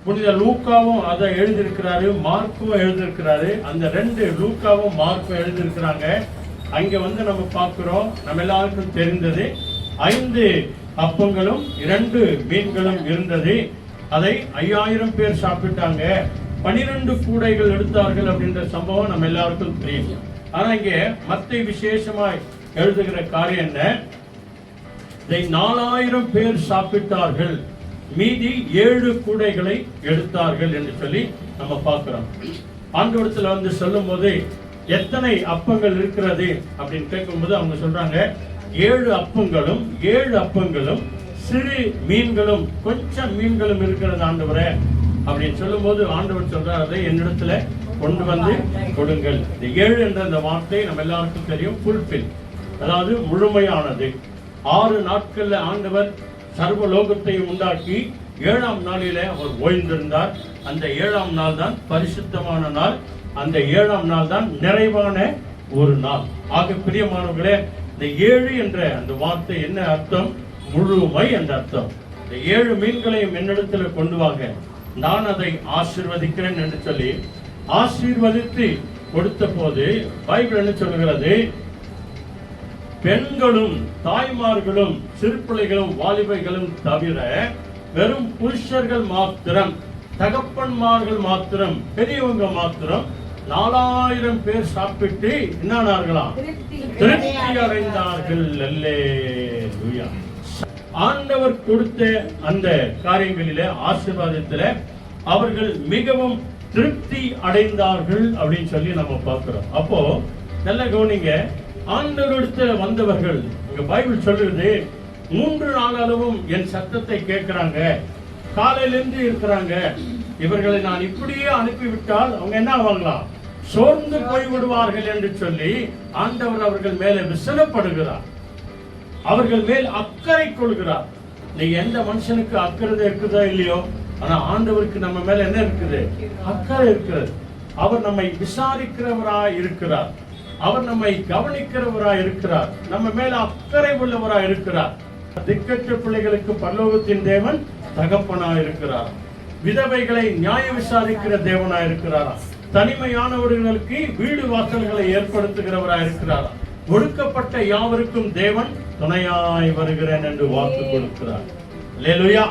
புனித லூக்காவும் அதை எழுதியிருக்கிறாரு, மார்க்கும் எழுதியிருக்கிறாரு. அந்த 2 லூக்காவும் மார்க்கும் எழுதியிருக்கிறாங்க. அங்க நம்ம பார்க்கிறோம், நம்ம எல்லாருக்கும் தெரிந்தது 5 அப்பங்களும் 2 மீன்களும் இருந்தது. அதை 5000 பேர் சாப்பிட்டாங்க. 12 கூடைகள் எடுத்தார்கள் அப்படின்ற சம்பவம் நம்ம எல்லாருக்கும் தெரியும். ஆனா இங்க மத்தை விசேஷமாய் எழுதுகிற காரியம் என்ன? 4000 பேர் சாப்பிட்டார்கள், மீதி 7 கூடைகளை எடுத்தார்கள் என்று சொல்லி நம்ம பார்க்கிறோம். ஆண்டவரத்துல சொல்லும் போது எத்தனை அப்பங்கள் இருக்கிறது அப்படின்னு கேட்கும்போது அவங்க சொல்றாங்க 7 அப்பங்களும் 7 அப்பங்களும் சிறு மீன்களும் கொஞ்சம் மீன்களும் இருக்கிறது ஆண்டவரே அப்படின்னு சொல்லும் போது ஆண்டவர் சொல்றாரு, அதை என்னிடத்துல கொண்டு வந்து கொடுங்கள். இந்த 7 என்ற அந்த வார்த்தை நம்ம எல்லாருக்கும் தெரியும், ஃபுல்ஃபில், அதாவது முழுமையானது. 6 நாட்கள்ல ஆண்டவர் சர்வ லோகத்தை உண்டாக்கி 7ஆம் நாளிலே அவர் ஓய்ந்திருந்தார். அந்த 7ஆம் நாள் தான் பரிசுத்தமான நாள். அந்த 7ஆம் நாள் தான் நிறைவான ஒரு நாள். ஆக பிரியமானவர்களே, இந்த 7 என்ற அந்த வார்த்தை என்ன அர்த்தம்? முழுமை என்ற அர்த்தம். இந்த 7 மீன்களையும் என்னிடத்துல கொண்டு வாங்க, நான் அதை ஆசீர்வதிக்கிறேன் என்று சொல்லி ஆசீர்வதித்து கொடுத்த போது பைபிள் என்ன சொல்லுகிறது? பெண்களும் தாய்மார்களும் சிறு பிள்ளைகளும் வாலிபைகளும் தவிர வெறும் புருஷர்கள் மாத்திரம், தகப்பன்மார்கள் மாத்திரம், பெரியவங்க மாத்திரம் 4000 பேர் சாப்பிட்டு என்னானார்களாம்? திருப்தி அடைந்தார்கள். அல்லேலூயா. ஆண்டவர் கொடுத்த அந்த காரியங்களிலே ஆசீர்வாதத்திலே அவர்கள் மிகவும் திருப்தி அடைந்தார்கள் அப்படின்னு சொல்லி நம்ம பார்க்கிறோம். அப்போ நல்ல கவனிங்க, ஆண்டவரிடத்தில் வந்தவர்கள், இங்க பைபிள் சொல்லுது 3 நாளளவும் என் சத்தத்தை கேட்கிறாங்க, காலையிலிருந்து இருக்கிறாங்க. இவர்களை நான் இப்படியே அனுப்பிவிட்டால் அவங்க என்ன ஆவாங்களாம்? சோர்ந்து போய் விடுவார்கள் என்று சொல்லி ஆண்டவர் அவர்கள் மேலே விசனப்படுகிறார், அவர்கள் மேல் அக்கறை கொள்கிறார். நீங்க எந்த மனுஷனுக்கு அக்கறை இருக்குதோ இல்லையோ, ஆனா ஆண்டவருக்கு நம்ம மேல என்ன இருக்குது? அக்கறை இருக்கிறது. அவர் நம்மை விசாரிக்கிறவராய் இருக்கிறார், அவர் நம்மை கவனிக்கிறவராய் இருக்கிறார், நம்ம மேல அக்கறை உள்ளவராய் இருக்கிறார். திக்கற்ற பிள்ளைகளுக்கு பரலோகத்தின் தேவன் தகப்பனாய் இருக்கிறார், விதவைகளை நியாய விசாரிக்கிற தேவனாய் இருக்கிறார், தனிமையானவர்களுக்கு வீடு வாசல்களை ஏற்படுத்துகிறவராய் இருக்கிறார், ஒடுக்கப்பட்ட யாவருக்கும் தேவன் துணையாய் வருகிறேன் என்று வாக்கு கொடுக்கிறார். அல்லேலூயா.